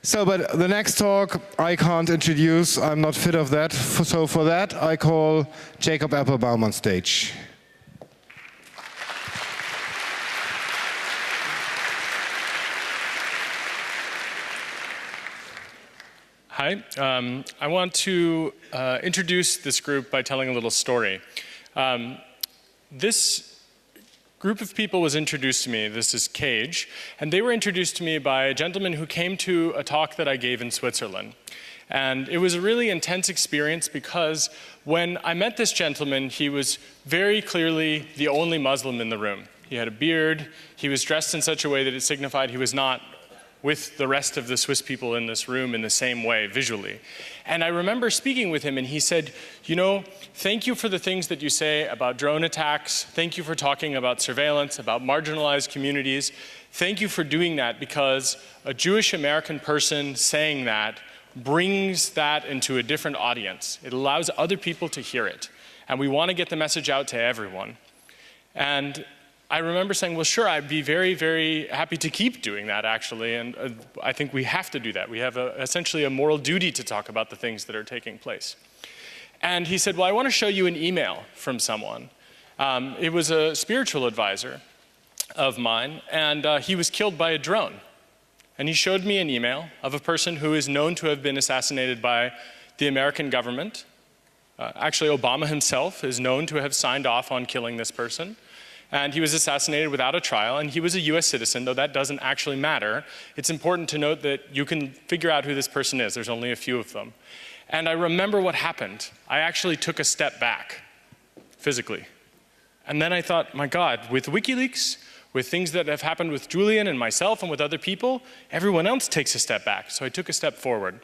So, but the next talk I can't introduce. I'm not fit of that. So for that, I call Jacob Applebaum on stage. Hi. I want to introduce this group by telling a little story. This group of people was introduced to me. This is Cage, and they were introduced to me by a gentleman who came to a talk that I gave in Switzerland. And it was a really intense experience because when I met this gentleman, he was very clearly the only Muslim in the room. He had a beard, he was dressed in such a way that it signified he was not with the rest of the Swiss people in this room in the same way, visually. And I remember speaking with him, and he said, you know, thank you for the things that you say about drone attacks. Thank you for talking about surveillance, about marginalized communities. Thank you for doing that, because a Jewish American person saying that brings that into a different audience. It allows other people to hear it. And we want to get the message out to everyone. And I remember saying, well, sure, I'd be very, very happy to keep doing that, actually, and I think we have to do that. We have essentially a moral duty to talk about the things that are taking place. And he said, well, I want to show you an email from someone. It was a spiritual advisor of mine, and he was killed by a drone. And he showed me an email of a person who is known to have been assassinated by the American government. Actually, Obama himself is known to have signed off on killing this person. And he was assassinated without a trial, and he was a US citizen, though that doesn't actually matter. It's important to note that you can figure out who this person is. There's only a few of them. And I remember what happened. I actually took a step back, physically. And then I thought, my God, with WikiLeaks, with things that have happened with Julian and myself and with other people, everyone else takes a step back. So I took a step forward.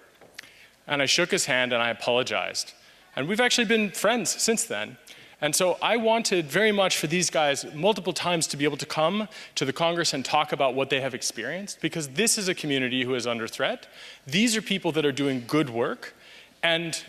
And I shook his hand and I apologized. And we've actually been friends since then. And so I wanted very much for these guys multiple times to be able to come to the Congress and talk about what they have experienced, because this is a community who is under threat. These are people that are doing good work. And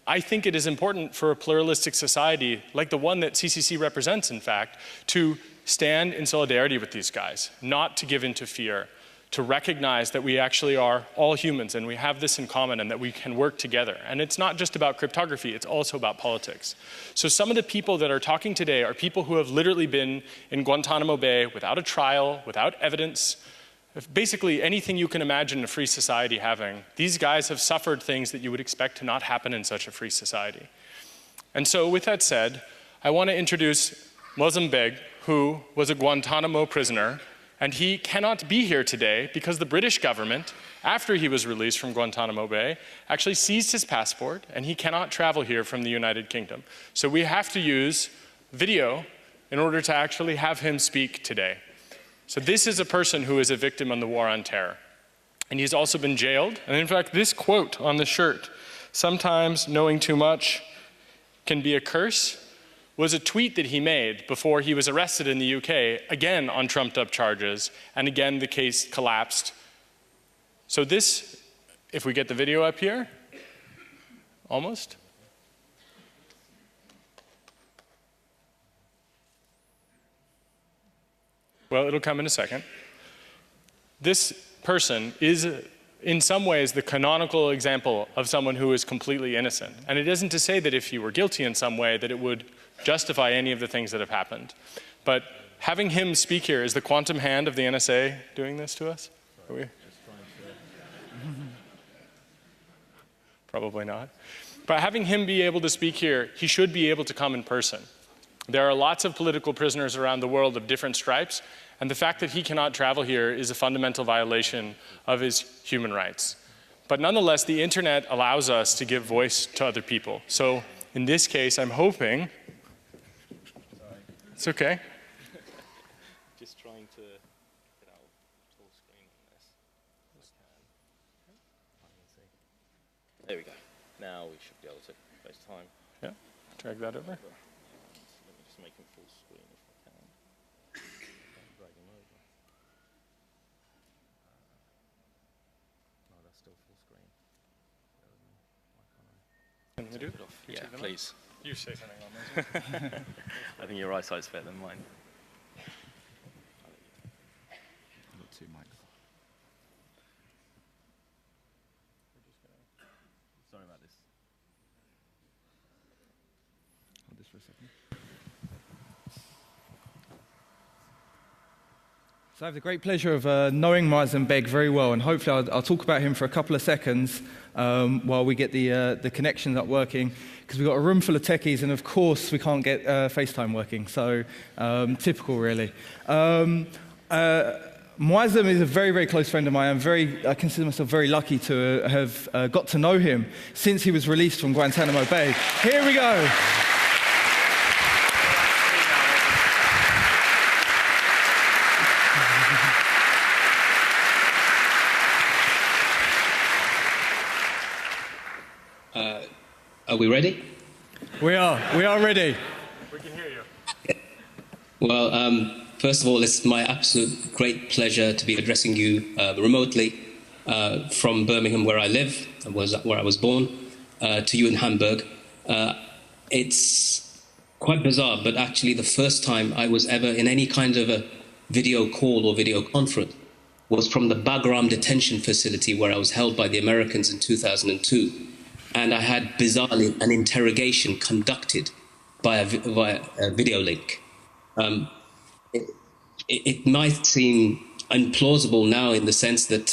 I think it is important for a pluralistic society, like the one that CCC represents, in fact, to stand in solidarity with these guys, not to give in to fear, to recognize that we actually are all humans and we have this in common and that we can work together. And it's not just about cryptography, it's also about politics. So some of the people that are talking today are people who have literally been in Guantanamo Bay without a trial, without evidence, basically anything you can imagine a free society having. These guys have suffered things that you would expect to not happen in such a free society. And so with that said, I want to introduce Mosem Beg, who was a Guantanamo prisoner. And he cannot be here today because the British government, after he was released from Guantanamo Bay, actually seized his passport, and he cannot travel here from the United Kingdom. So we have to use video in order to actually have him speak today. So this is a person who is a victim in the war on terror. And he's also been jailed. And in fact, this quote on the shirt, "Sometimes knowing too much can be a curse," was a tweet that he made before he was arrested in the UK, again on trumped-up charges, and again the case collapsed. So this, if we get the video up here, almost. Well, it'll come in a second. This person is, in some ways, the canonical example of someone who is completely innocent. And it isn't to say that if he were guilty in some way that it would justify any of the things that have happened. But having him speak here, is the quantum hand of the NSA doing this to us? Are we? Probably not. But having him be able to speak here, he should be able to come in person. There are lots of political prisoners around the world of different stripes, and the fact that he cannot travel here is a fundamental violation of his human rights. But nonetheless, the internet allows us to give voice to other people. So in this case, I'm hoping. It's okay. Just trying to get out full screen on this. There we go. Now we should be able to FaceTime. Yeah, drag that over. Let me just make him full screen if I can. Drag him over. No, that's still full screen. Why can't I? Can we do it? Yeah, please. You say something on this. I think your eyesight's better than mine. Not too microphone. just for a second. So I have the great pleasure of knowing Mazen Beg very well, and hopefully I'll talk about him for a couple of seconds while we get the connections up working, because we've got a room full of techies, and of course we can't get FaceTime working, so typical really. Mazen is a very, very close friend of mine. I consider myself very lucky to have got to know him since he was released from Guantanamo Bay. Here we go. Are we ready? We are ready. We can hear you. Well, first of all, it's my absolute great pleasure to be addressing you remotely from Birmingham, where I live, where I was born, to you in Hamburg. It's quite bizarre, but actually the first time I was ever in any kind of a video call or video conference was from the Bagram detention facility where I was held by the Americans in 2002. And I had, bizarrely, an interrogation conducted via a video link. It might seem implausible now in the sense that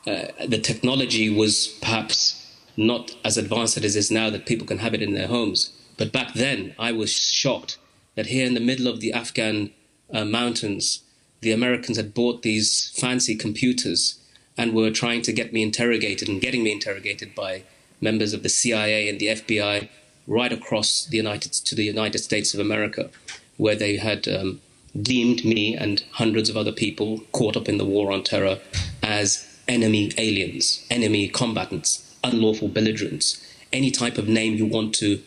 the technology was perhaps not as advanced as it is now, that people can have it in their homes. But back then, I was shocked that here in the middle of the Afghan mountains, the Americans had bought these fancy computers and were trying to get me interrogated and getting me interrogated by members of the CIA and the FBI right across the United States of America, where they had deemed me and hundreds of other people caught up in the war on terror as enemy aliens, enemy combatants, unlawful belligerents, any type of name you want to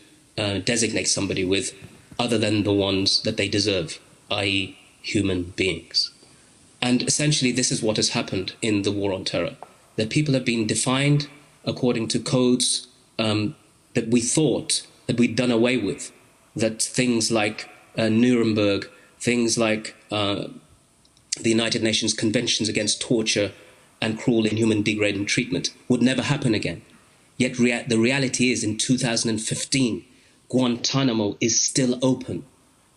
designate somebody with other than the ones that they deserve, i.e. human beings. And essentially this is what has happened in the war on terror, that people have been defined according to codes that we thought that we'd done away with, that things like Nuremberg, things like the United Nations Conventions Against Torture and Cruel, Inhuman, Degrading Treatment would never happen again. Yet the reality is, in 2015, Guantanamo is still open.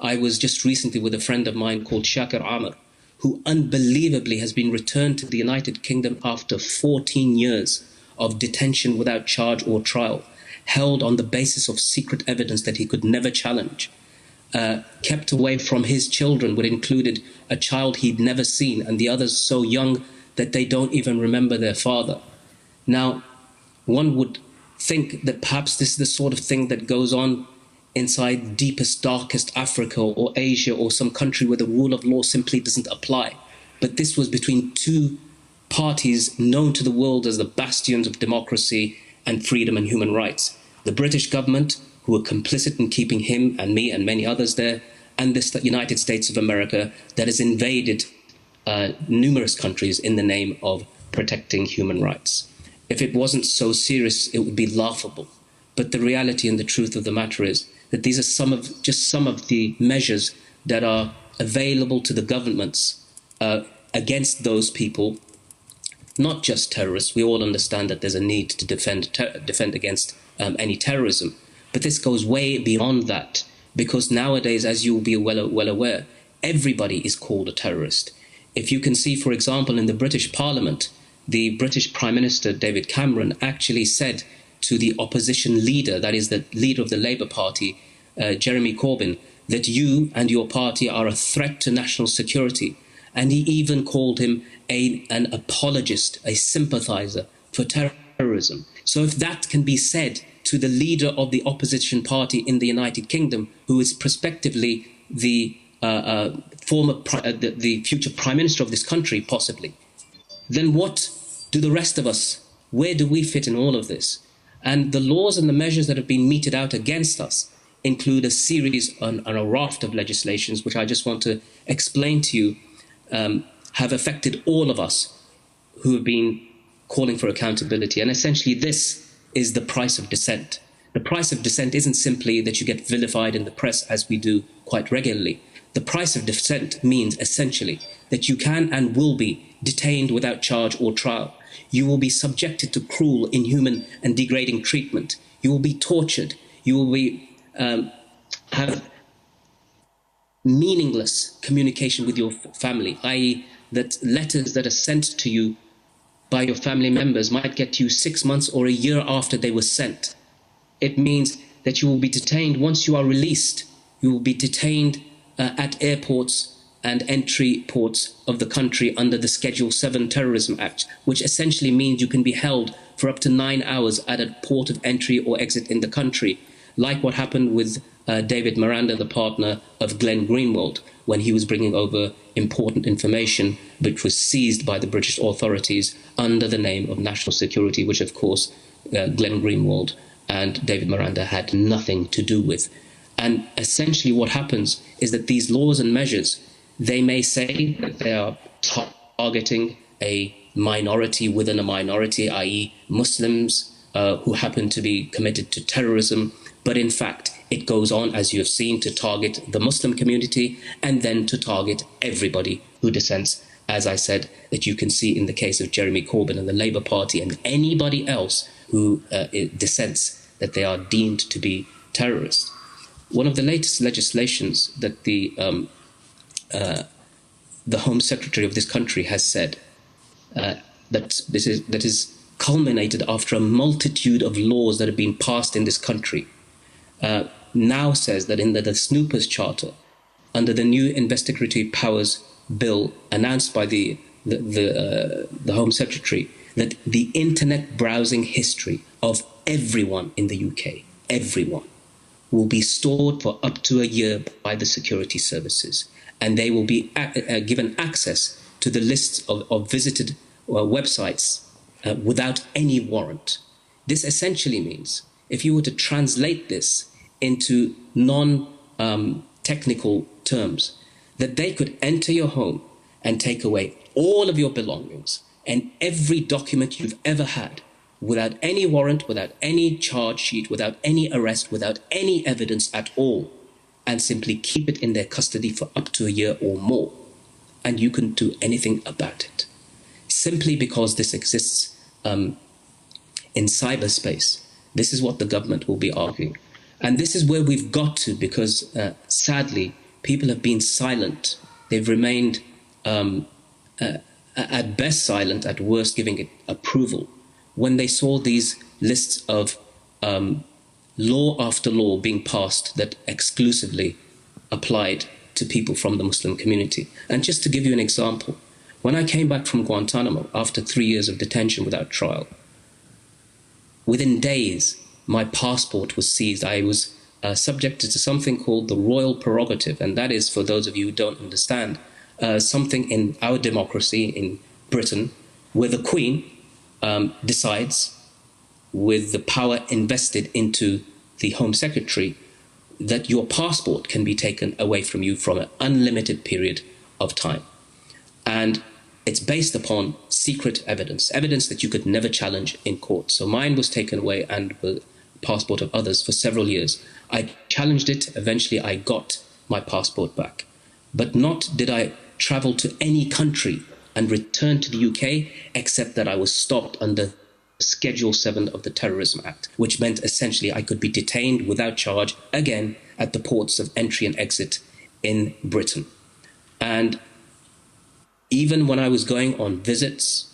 I was just recently with a friend of mine called Shakir Amr, who unbelievably has been returned to the United Kingdom after 14 years of detention without charge or trial, held on the basis of secret evidence that he could never challenge, kept away from his children, which included a child he'd never seen, and the others so young that they don't even remember their father. Now, one would think that perhaps this is the sort of thing that goes on inside deepest, darkest Africa or Asia or some country where the rule of law simply doesn't apply. But this was between two parties known to the world as the bastions of democracy and freedom and human rights. The British government, who were complicit in keeping him and me and many others there, and the United States of America that has invaded numerous countries in the name of protecting human rights. If it wasn't so serious, it would be laughable. But the reality and the truth of the matter is that these are just some of the measures that are available to the governments against those people. Not just terrorists. We all understand that there's a need to defend against any terrorism. But this goes way beyond that, because nowadays, as you will be well aware, everybody is called a terrorist. If you can see, for example, in the British Parliament, the British Prime Minister, David Cameron, actually said to the opposition leader, that is the leader of the Labour Party, Jeremy Corbyn, that you and your party are a threat to national security. And he even called him an apologist, a sympathizer for terrorism. So if that can be said to the leader of the opposition party in the United Kingdom, who is prospectively the future prime minister of this country, possibly, then what do the rest of us, where do we fit in all of this? And the laws and the measures that have been meted out against us include a series and a raft of legislations, which I just want to explain to you, have affected all of us who have been calling for accountability. And essentially this is the price of dissent. The price of dissent isn't simply that you get vilified in the press, as we do quite regularly. The price of dissent means essentially that you can and will be detained without charge or trial. You will be subjected to cruel, inhuman and degrading treatment. You will be tortured. You will be have meaningless communication with your family, i.e. that letters that are sent to you by your family members might get to you 6 months or a year after they were sent. It means that you will be detained once you are released. You will be detained at airports and entry ports of the country under the Schedule 7 Terrorism Act, which essentially means you can be held for up to 9 hours at a port of entry or exit in the country, like what happened with David Miranda, the partner of Glenn Greenwald, when he was bringing over important information which was seized by the British authorities under the name of national security, which of course Glenn Greenwald and David Miranda had nothing to do with. And essentially what happens is that these laws and measures, they may say that they are targeting a minority within a minority, i.e. Muslims who happen to be committed to terrorism, but in fact it goes on, as you have seen, to target the Muslim community and then to target everybody who dissents, as I said, that you can see in the case of Jeremy Corbyn and the Labour Party and anybody else who dissents, that they are deemed to be terrorists. One of the latest legislations that the Home Secretary of this country has said that is culminated after a multitude of laws that have been passed in this country, now says that in the Snoopers Charter, under the new investigatory powers bill announced by the Home Secretary, that the internet browsing history of everyone in the UK, everyone, will be stored for up to a year by the security services, and they will be given access to the lists of visited websites without any warrant. This essentially means, if you were to translate this into non-technical terms, that they could enter your home and take away all of your belongings and every document you've ever had, without any warrant, without any charge sheet, without any arrest, without any evidence at all, and simply keep it in their custody for up to a year or more. And you couldn't do anything about it. Simply because this exists in cyberspace. This is what the government will be arguing. And this is where we've got to, because sadly, people have been silent. They've remained at best silent, at worst giving it approval, when they saw these lists of law after law being passed that exclusively applied to people from the Muslim community. And just to give you an example, when I came back from Guantanamo after 3 years of detention without trial, within days, my passport was seized. I was subjected to something called the royal prerogative, and that is, for those of you who don't understand, something in our democracy in Britain where the Queen decides, with the power invested into the Home Secretary, that your passport can be taken away from you for an unlimited period of time. And it's based upon secret evidence, evidence that you could never challenge in court. So mine was taken away, and the passport of others, for several years. I challenged it. Eventually, I got my passport back. But not did I travel to any country and return to the UK, except that I was stopped under Schedule 7 of the Terrorism Act, which meant essentially I could be detained without charge, again, at the ports of entry and exit in Britain. And even when I was going on visits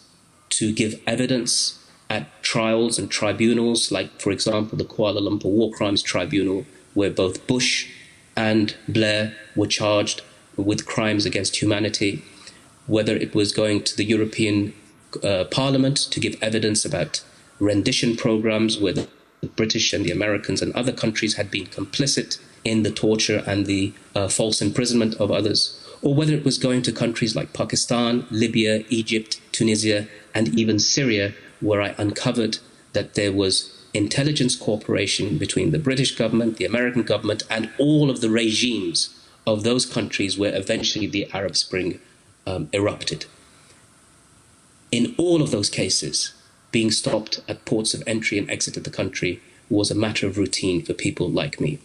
to give evidence at trials and tribunals, like, for example, the Kuala Lumpur War Crimes Tribunal, where both Bush and Blair were charged with crimes against humanity, whether it was going to the European Parliament to give evidence about rendition programs where the British and the Americans and other countries had been complicit in the torture and the false imprisonment of others, or whether it was going to countries like Pakistan, Libya, Egypt, Tunisia, and even Syria, where I uncovered that there was intelligence cooperation between the British government, the American government, and all of the regimes of those countries where eventually the Arab Spring erupted. In all of those cases, being stopped at ports of entry and exit of the country was a matter of routine for people like me.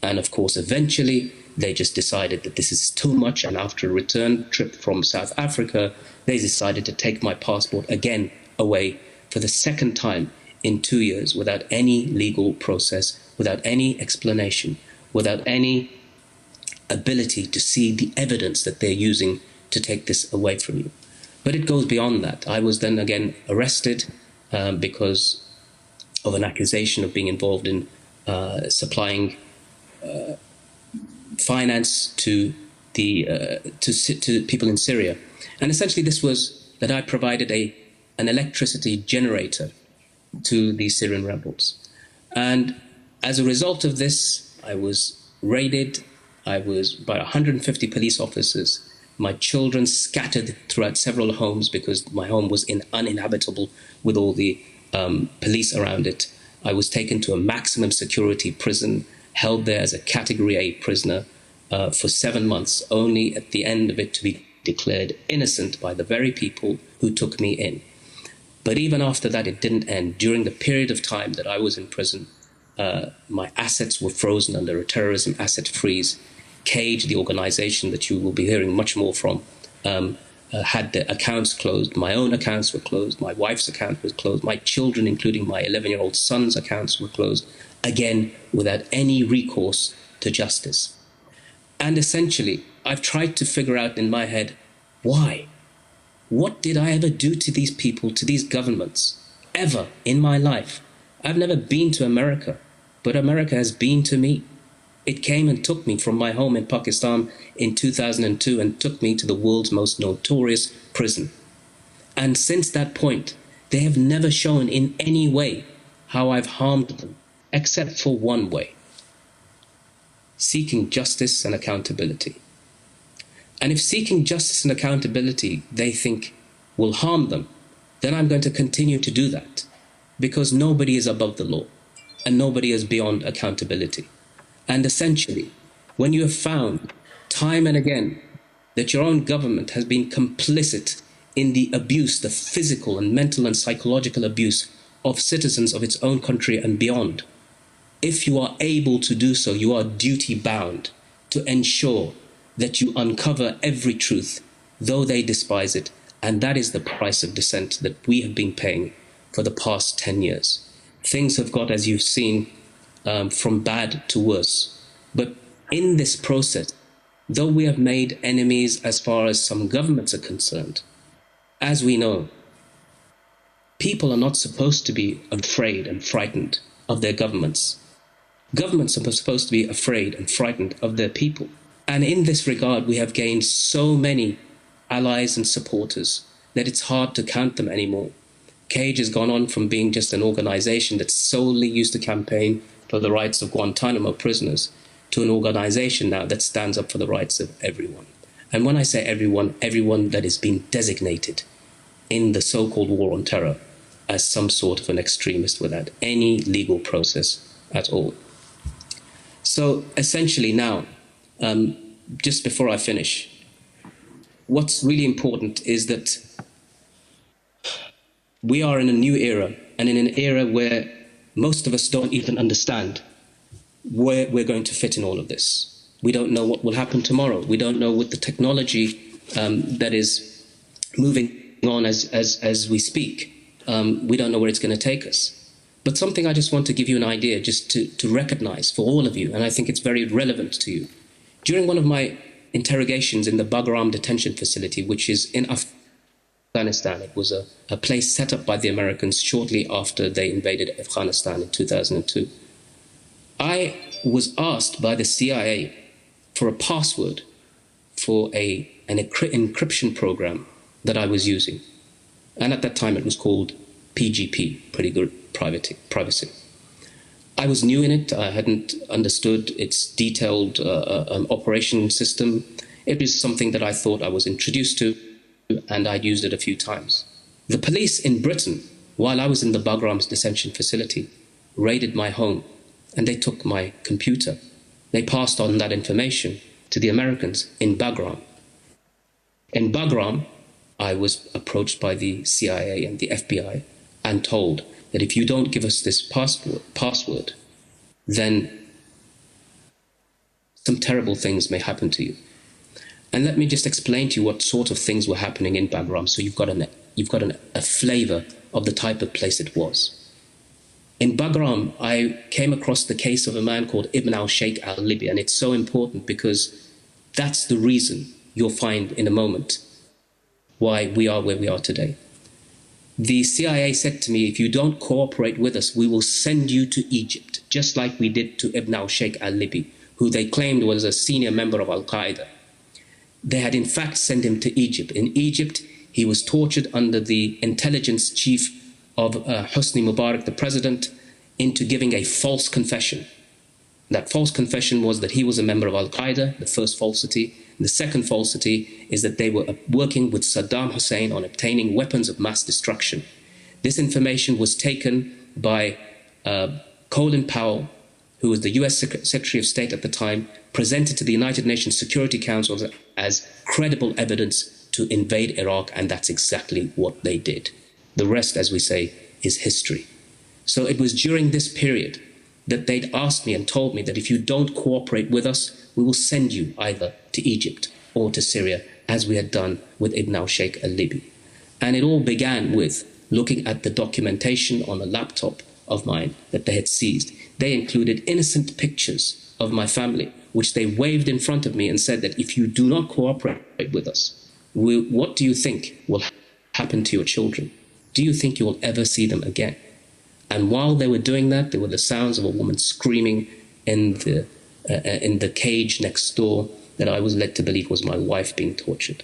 And of course, eventually, they just decided that this is too much, and after a return trip from South Africa, they decided to take my passport again away for the second time in 2 years without any legal process, without any explanation, without any ability to see the evidence that they're using to take this away from you. But it goes beyond that. I was then again arrested because of an accusation of being involved in supplying finance to people in Syria. And essentially this was that I provided an electricity generator to the Syrian rebels. And as a result of this, I was raided. I was by 150 police officers. My children scattered throughout several homes because my home was uninhabitable with all the police around it. I was taken to a maximum security prison, held there as a Category A prisoner for 7 months, only at the end of it to be declared innocent by the very people who took me in. But even after that, it didn't end. During the period of time that I was in prison, my assets were frozen under a terrorism asset freeze. Cage, the organization that you will be hearing much more from, had their accounts closed. My own accounts were closed. My wife's account was closed. My children, including my 11-year-old son's accounts, were closed, again, without any recourse to justice. And essentially, I've tried to figure out in my head, why? What did I ever do to these people, to these governments, ever in my life? I've never been to America, but America has been to me. It came and took me from my home in Pakistan in 2002 and took me to the world's most notorious prison. And since that point, they have never shown in any way how I've harmed them, except for one way: seeking justice and accountability. And if seeking justice and accountability they think will harm them, then I'm going to continue to do that, because nobody is above the law and nobody is beyond accountability. And essentially, when you have found time and again that your own government has been complicit in the abuse, the physical and mental and psychological abuse of citizens of its own country and beyond, if you are able to do so, you are duty bound to ensure that you uncover every truth, though they despise it. And that is the price of dissent that we have been paying for the past 10 years. Things have got, as you've seen, from bad to worse. But in this process, though we have made enemies as far as some governments are concerned, as we know, people are not supposed to be afraid and frightened of their governments. Governments are supposed to be afraid and frightened of their people. And in this regard, we have gained so many allies and supporters that it's hard to count them anymore. Cage has gone on from being just an organization that solely used to campaign for the rights of Guantanamo prisoners to an organization now that stands up for the rights of everyone. And when I say everyone, everyone that is being designated in the so-called war on terror as some sort of an extremist without any legal process at all. So essentially now, just before I finish, what's really important is that we are in a new era, and in an era where most of us don't even understand where we're going to fit in all of this. We don't know what will happen tomorrow. We don't know with the technology that is moving on as we speak. We don't know where it's going to take us. But something I just want to give you an idea, just to recognize for all of you, and I think it's very relevant to you. During one of my interrogations in the Bagram detention facility, which is in Afghanistan, it was a place set up by the Americans shortly after they invaded Afghanistan in 2002. I was asked by the CIA for a password for an encryption program that I was using. And at that time it was called PGP, Pretty Good Privacy. I was new in it. I hadn't understood its detailed operation system. It was something that I thought I was introduced to, and I'd used it a few times. The police in Britain, while I was in the Bagram's detention facility, raided my home, and they took my computer. They passed on that information to the Americans in Bagram. In Bagram, I was approached by the CIA and the FBI and told that if you don't give us this password, then some terrible things may happen to you. And let me just explain to you what sort of things were happening in Bagram, so you've got a flavor of the type of place it was. In Bagram, I came across the case of a man called Ibn al-Sheikh al-Libi, and it's so important because that's the reason you'll find in a moment why we are where we are today. The CIA said to me, if you don't cooperate with us, we will send you to Egypt, just like we did to Ibn al-Sheikh al-Libi, who they claimed was a senior member of Al-Qaeda. They had in fact sent him to Egypt. In Egypt, he was tortured under the intelligence chief of Hosni Mubarak, the president, into giving a false confession. That false confession was that he was a member of Al-Qaeda, the first falsity. And the second falsity is that they were working with Saddam Hussein on obtaining weapons of mass destruction. This information was taken by Colin Powell, who was the US Secretary of State at the time, presented to the United Nations Security Council as credible evidence to invade Iraq, and that's exactly what they did. The rest, as we say, is history. So it was during this period that they'd asked me and told me that if you don't cooperate with us, we will send you either to Egypt or to Syria, as we had done with Ibn al-Sheikh al-Libi. And it all began with looking at the documentation on a laptop of mine that they had seized. They included innocent pictures of my family, which they waved in front of me and said that if you do not cooperate with us, what do you think will happen to your children? Do you think you will ever see them again? And while they were doing that, there were the sounds of a woman screaming in the cage next door that I was led to believe was my wife being tortured.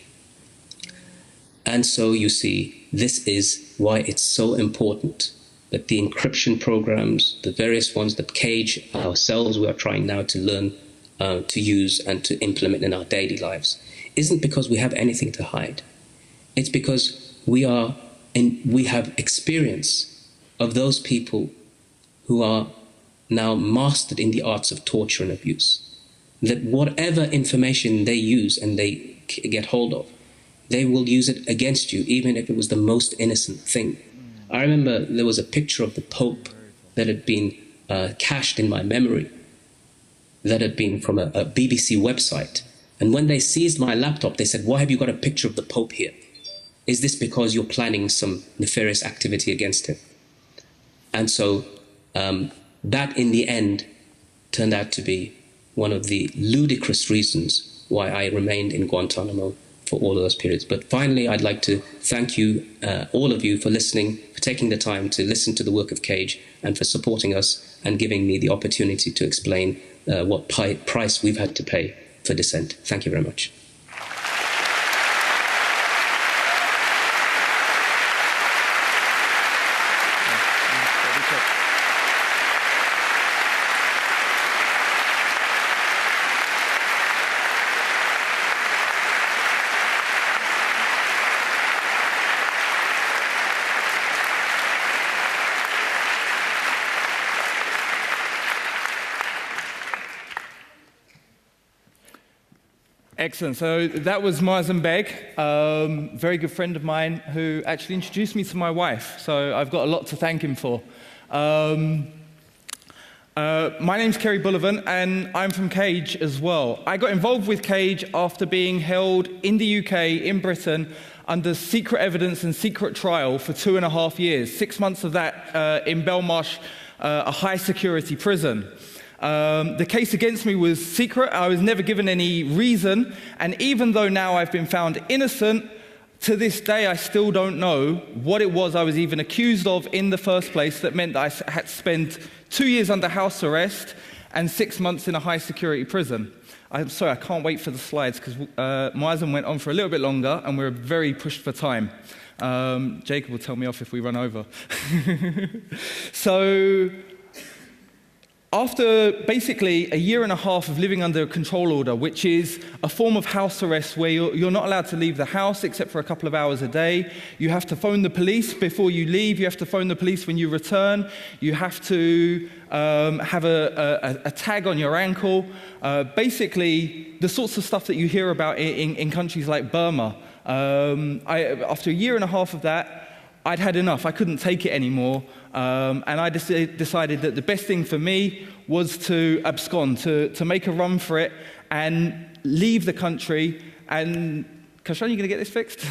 And so you see, this is why it's so important that the encryption programs, the various ones that Cage ourselves we are trying now to learn to use and to implement in our daily lives, isn't because we have anything to hide. It's because we have experience of those people who are now mastered in the arts of torture and abuse. That whatever information they use and they get hold of, they will use it against you, even if it was the most innocent thing. I remember there was a picture of the Pope that had been cached in my memory, that had been from a BBC website. And when they seized my laptop, they said, "Why have you got a picture of the Pope here? Is this because you're planning some nefarious activity against him?" And so that in the end turned out to be one of the ludicrous reasons why I remained in Guantanamo for all of those periods. But finally, I'd like to thank you, all of you, for listening, for taking the time to listen to the work of Cage, and for supporting us and giving me the opportunity to explain what price we've had to pay for dissent. Thank you very much. Excellent. So that was Mazen Beg, very good friend of mine who actually introduced me to my wife. So I've got a lot to thank him for. My name's Kerry Bullivant, and I'm from Cage as well. I got involved with Cage after being held in the UK, in Britain, under secret evidence and secret trial for 2.5 years. 6 months of that in Belmarsh, a high security prison. The case against me was secret. I was never given any reason. And even though now I've been found innocent, to this day I still don't know what it was I was even accused of in the first place that meant that I had to spend 2 years under house arrest and 6 months in a high security prison. I'm sorry, I can't wait for the slides because Mazen went on for a little bit longer and we're very pushed for time. Jacob will tell me off if we run over. So, after basically 1.5 years of living under a control order, which is a form of house arrest where you're not allowed to leave the house except for a couple of hours a day. You have to phone the police before you leave. You have to phone the police when you return. You have to have a tag on your ankle. Basically, the sorts of stuff that you hear about in countries like Burma. After 1.5 years of that, I'd had enough. I couldn't take it anymore. And I decided that the best thing for me was to abscond, to make a run for it and leave the country. And, Kashan, you going to get this fixed?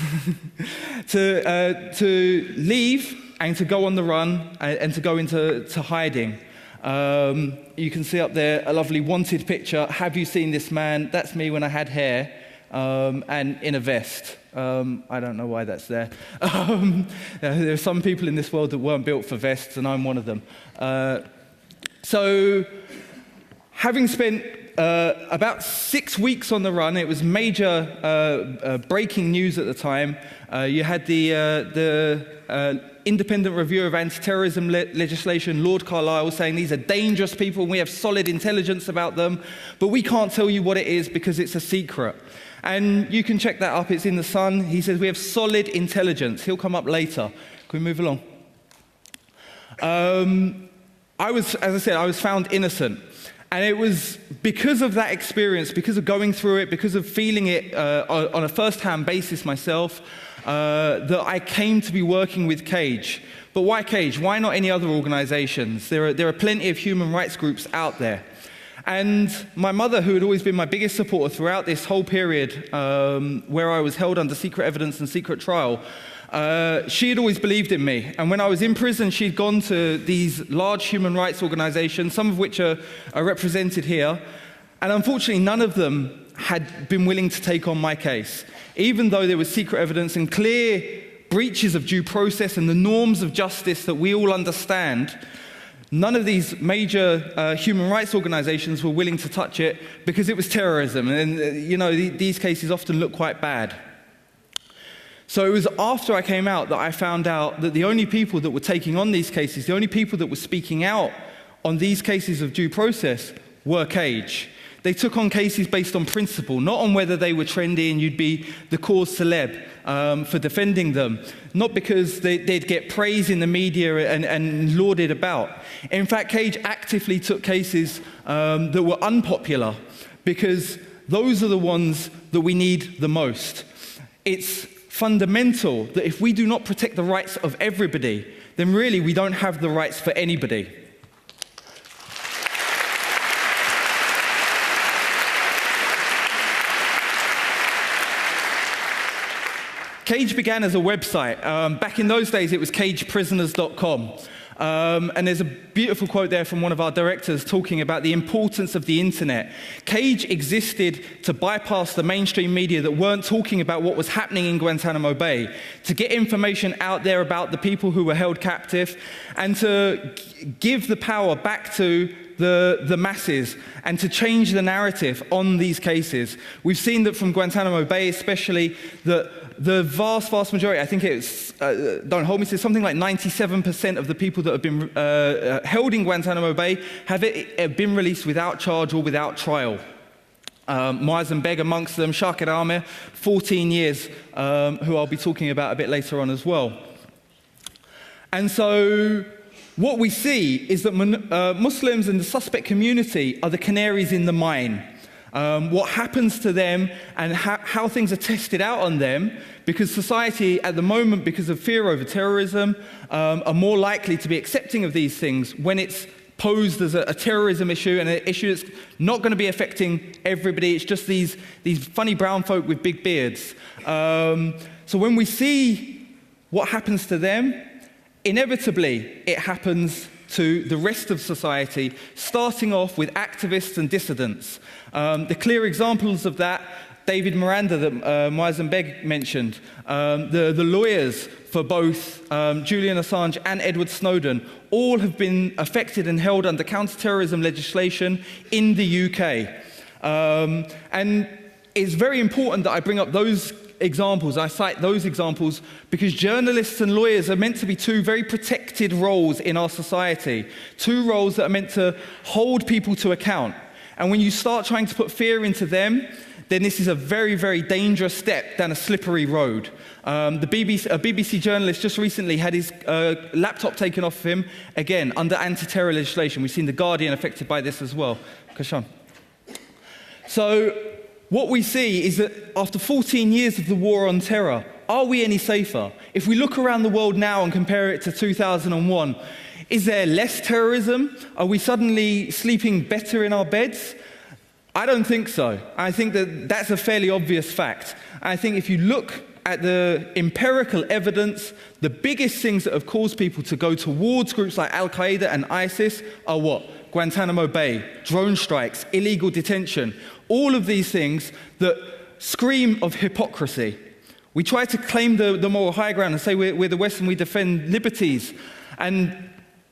to leave and to go on the run and to go into hiding. You can see up there a lovely wanted picture. Have you seen this man? That's me when I had hair and in a vest. I don't know why that's there. There are some people in this world that weren't built for vests, and I'm one of them. So having spent about 6 weeks on the run, it was major breaking news at the time. You had the independent review of anti-terrorism legislation, Lord Carlisle, saying these are dangerous people and we have solid intelligence about them, but we can't tell you what it is because it's a secret. And you can check that up, it's in the Sun. He says we have solid intelligence. He'll come up later. Can we move along? As I said, I was found innocent. And it was because of that experience, because of going through it, because of feeling it on a first-hand basis myself, that I came to be working with Cage. But why Cage? Why not any other organizations? There are plenty of human rights groups out there. And my mother, who had always been my biggest supporter throughout this whole period where I was held under secret evidence and secret trial, she had always believed in me. And when I was in prison, she'd gone to these large human rights organizations, some of which are represented here. And unfortunately, none of them had been willing to take on my case. Even though there was secret evidence and clear breaches of due process and the norms of justice that we all understand, none of these major human rights organizations were willing to touch it because it was terrorism. And, these cases often look quite bad. So it was after I came out that I found out that the only people that were taking on these cases, the only people that were speaking out on these cases of due process were Cage. They took on cases based on principle, not on whether they were trendy and you'd be the cause celeb for defending them, not because they'd get praise in the media and lauded about. In fact, Cage actively took cases that were unpopular because those are the ones that we need the most. It's fundamental that if we do not protect the rights of everybody, then really we don't have the rights for anybody. Cage began as a website. Back in those days, it was cageprisoners.com. And there's a beautiful quote there from one of our directors talking about the importance of the internet. Cage existed to bypass the mainstream media that weren't talking about what was happening in Guantanamo Bay, to get information out there about the people who were held captive, and to give the power back to the masses and to change the narrative on these cases. We've seen that from Guantanamo Bay especially, that the vast majority, I think it's, don't hold me to, something like 97% of the people that have been held in Guantanamo Bay have been released without charge or without trial. Myers and Begg amongst them, Shakir Amir, 14 years, who I'll be talking about a bit later on as well. And so what we see is that Muslims and the suspect community are the canaries in the mine. What happens to them and how things are tested out on them, because society at the moment, because of fear over terrorism, are more likely to be accepting of these things when it's posed as a terrorism issue and an issue that's not going to be affecting everybody. It's just these funny brown folk with big beards. So when we see what happens to them, inevitably it happens to the rest of society, starting off with activists and dissidents. The clear examples of that, David Miranda that Myers and Begg mentioned, the lawyers for both Julian Assange and Edward Snowden, all have been affected and held under counter-terrorism legislation in the UK. And it's very important that I bring up those examples, I cite those examples, because journalists and lawyers are meant to be two very protected roles in our society, two roles that are meant to hold people to account. And when you start trying to put fear into them, then this is a very, very dangerous step down a slippery road. A BBC journalist just recently had his laptop taken off of him, again, under anti-terror legislation. We've seen The Guardian affected by this as well. Kashan. So what we see is that after 14 years of the war on terror, are we any safer? If we look around the world now and compare it to 2001, is there less terrorism? Are we suddenly sleeping better in our beds? I don't think so. I think that that's a fairly obvious fact. I think if you look at the empirical evidence, the biggest things that have caused people to go towards groups like Al-Qaeda and ISIS are what? Guantanamo Bay, drone strikes, illegal detention, all of these things that scream of hypocrisy. We try to claim the moral high ground and say we're the West and we defend liberties, and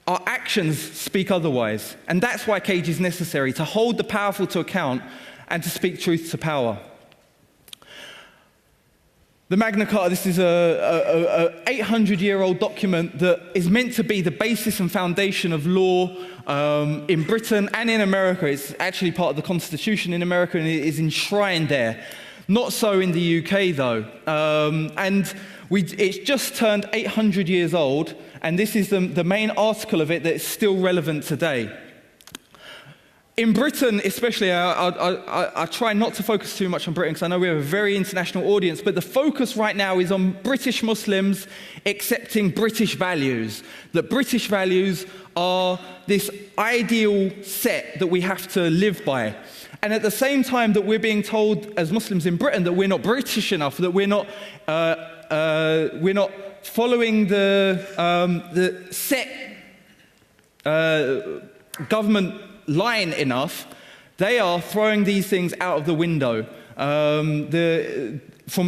our actions speak otherwise. And that's why Cage is necessary, to hold the powerful to account and to speak truth to power. The Magna Carta, this is a 800-year-old document that is meant to be the basis and foundation of law in Britain and in America. It's actually part of the Constitution in America and it is enshrined there. Not so in the UK, though. It's just turned 800 years old, and this is the main article of it that's still relevant today. In Britain, especially, I try not to focus too much on Britain because I know we have a very international audience, but the focus right now is on British Muslims accepting British values. That British values are this ideal set that we have to live by. And at the same time that we're being told as Muslims in Britain that we're not British enough, that we're not following the set government line enough, they are throwing these things out of the window.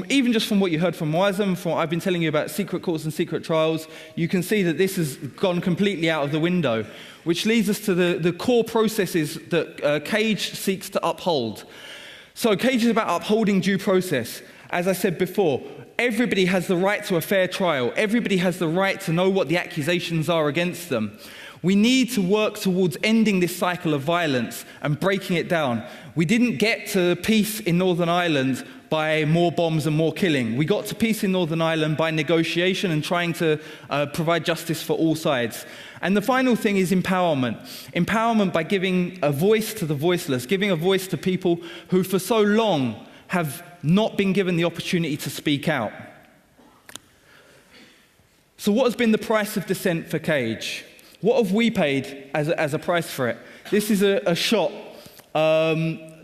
Even just from what you heard from Wysam, from what I've been telling you about secret courts and secret trials, you can see that this has gone completely out of the window, which leads us to the core processes that Cage seeks to uphold. So Cage is about upholding due process. As I said before, everybody has the right to a fair trial. Everybody has the right to know what the accusations are against them. We need to work towards ending this cycle of violence and breaking it down. We didn't get to peace in Northern Ireland by more bombs and more killing. We got to peace in Northern Ireland by negotiation and trying to provide justice for all sides. And the final thing is empowerment. Empowerment by giving a voice to the voiceless, giving a voice to people who for so long have not been given the opportunity to speak out. So what has been the price of dissent for Cage? What have we paid as a price for it? This is a shot.